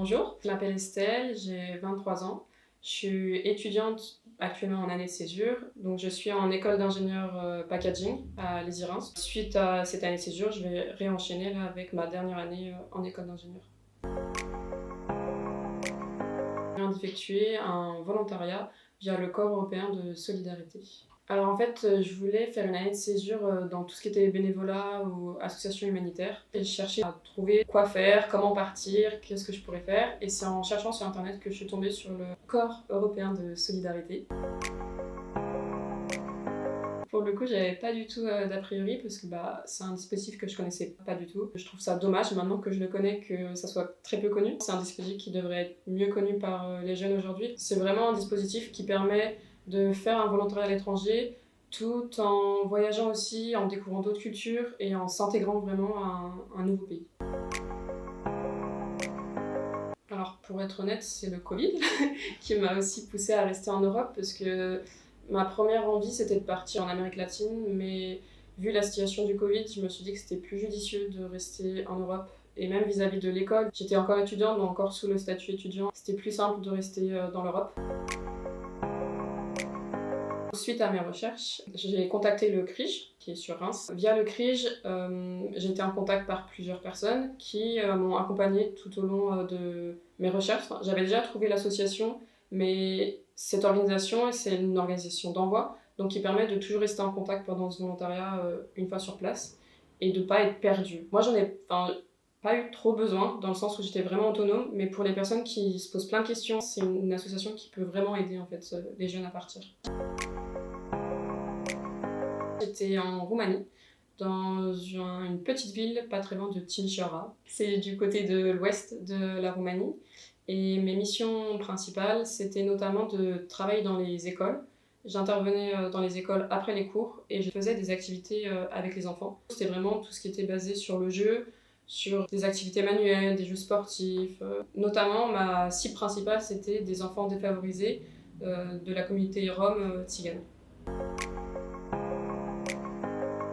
Bonjour, je m'appelle Estelle, j'ai 23 ans. Je suis étudiante actuellement en année de césure, donc je suis en école d'ingénieur packaging à Lisieux-Reims. Suite à cette année de césure, je vais réenchaîner là, avec ma dernière année en école d'ingénieur. Je viens d'effectuer un volontariat via le Corps européen de solidarité. Alors en fait, je voulais faire une année de césure dans tout ce qui était bénévolat ou association humanitaire. Et je cherchais à trouver quoi faire, comment partir, qu'est-ce que je pourrais faire. Et c'est en cherchant sur internet que je suis tombée sur le Corps européen de solidarité. Pour le coup, j'avais pas du tout d'a priori parce que c'est un dispositif que je connaissais pas du tout. Je trouve ça dommage maintenant que je le connais que ça soit très peu connu. C'est un dispositif qui devrait être mieux connu par les jeunes aujourd'hui. C'est vraiment un dispositif qui permet de faire un volontariat à l'étranger tout en voyageant aussi, en découvrant d'autres cultures et en s'intégrant vraiment à un nouveau pays. Alors pour être honnête, c'est le Covid qui m'a aussi poussée à rester en Europe parce que ma première envie c'était de partir en Amérique latine, mais vu la situation du Covid, je me suis dit que c'était plus judicieux de rester en Europe. Et même vis-à-vis de l'école, j'étais encore étudiante, donc encore sous le statut étudiant, c'était plus simple de rester dans l'Europe. Suite à mes recherches, j'ai contacté le CRIJ, qui est sur Reims. Via le CRIJ, j'ai été en contact par plusieurs personnes qui m'ont accompagnée tout au long de mes recherches. Enfin, j'avais déjà trouvé l'association, mais cette organisation, c'est une organisation d'envoi, donc qui permet de toujours rester en contact pendant ce volontariat une fois sur place et de ne pas être perdu. Moi, j'en ai pas eu trop besoin, dans le sens où j'étais vraiment autonome, mais pour les personnes qui se posent plein de questions, c'est une association qui peut vraiment aider en fait, les jeunes à partir. J'étais en Roumanie, dans une petite ville pas très loin de Timișoara. C'est du côté de l'ouest de la Roumanie. Et mes missions principales, c'était notamment de travailler dans les écoles. J'intervenais dans les écoles après les cours et je faisais des activités avec les enfants. C'était vraiment tout ce qui était basé sur le jeu, sur des activités manuelles, des jeux sportifs. Notamment, ma cible principale, c'était des enfants défavorisés de la communauté rome tzigane.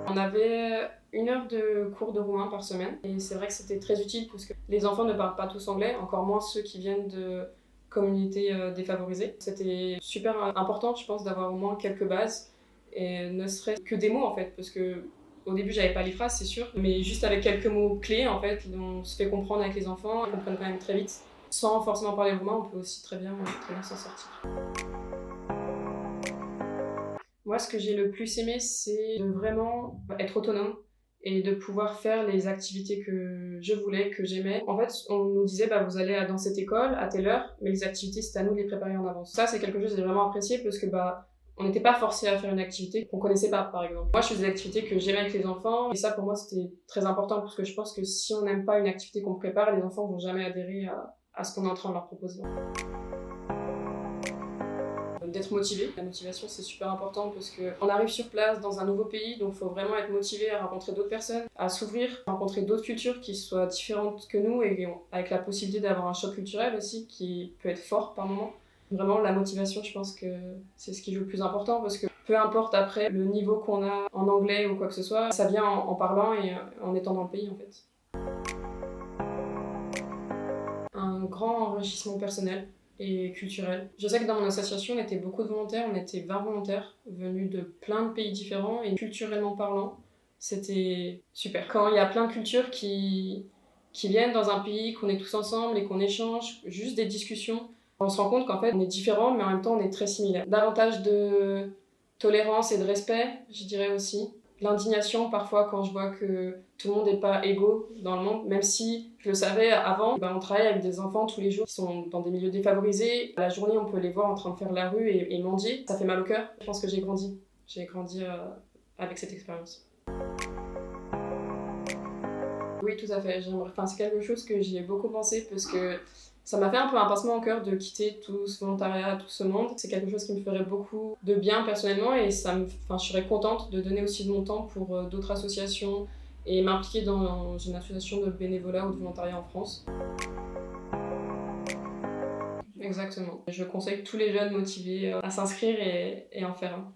On avait 1 heure de cours de roumain par semaine et c'est vrai que c'était très utile parce que les enfants ne parlent pas tous anglais, encore moins ceux qui viennent de communautés défavorisées. C'était super important, je pense, d'avoir au moins quelques bases et ne serait-ce que des mots en fait, parce que au début j'avais pas les phrases, c'est sûr, mais juste avec quelques mots clés en fait, on se fait comprendre avec les enfants, ils comprennent quand même très vite. Sans forcément parler roumain, on peut aussi très bien s'en sortir. Moi, ce que j'ai le plus aimé, c'est de vraiment être autonome et de pouvoir faire les activités que je voulais, que j'aimais. En fait, on nous disait, vous allez dans cette école à telle heure, mais les activités, c'est à nous de les préparer en avance. Ça, c'est quelque chose que j'ai vraiment apprécié parce que on n'était pas forcé à faire une activité qu'on connaissait pas, par exemple. Moi, je faisais des activités que j'aimais avec les enfants et ça, pour moi, c'était très important parce que je pense que si on n'aime pas une activité qu'on prépare, les enfants vont jamais adhérer à ce qu'on est en train de leur proposer. D'être motivé. La motivation, c'est super important parce qu'on arrive sur place dans un nouveau pays, donc il faut vraiment être motivé à rencontrer d'autres personnes, à s'ouvrir, à rencontrer d'autres cultures qui soient différentes que nous et avec la possibilité d'avoir un choc culturel aussi qui peut être fort par moment. Vraiment, la motivation, je pense que c'est ce qui joue le plus important parce que peu importe après le niveau qu'on a en anglais ou quoi que ce soit, ça vient en parlant et en étant dans le pays en fait. Un grand enrichissement personnel et culturel. Je sais que dans mon association, on était beaucoup de volontaires, on était 20 volontaires venus de plein de pays différents et culturellement parlant, c'était super. Quand il y a plein de cultures qui viennent dans un pays, qu'on est tous ensemble et qu'on échange, juste des discussions, on se rend compte qu'en fait on est différents mais en même temps on est très similaires. Davantage de tolérance et de respect, je dirais aussi. L'indignation parfois quand je vois que tout le monde n'est pas égaux dans le monde, même si je le savais avant, on travaille avec des enfants tous les jours qui sont dans des milieux défavorisés. La journée, on peut les voir en train de faire la rue et mendier. Ça fait mal au cœur. Je pense que j'ai grandi. J'ai grandi avec cette expérience. Oui, tout à fait. C'est quelque chose que j'y ai beaucoup pensé parce que ça m'a fait un peu un pincement au cœur de quitter tout ce volontariat, tout ce monde. C'est quelque chose qui me ferait beaucoup de bien personnellement et je serais contente de donner aussi de mon temps pour d'autres associations et m'impliquer dans une association de bénévolat ou de volontariat en France. Exactement. Je conseille tous les jeunes motivés à s'inscrire et en faire un.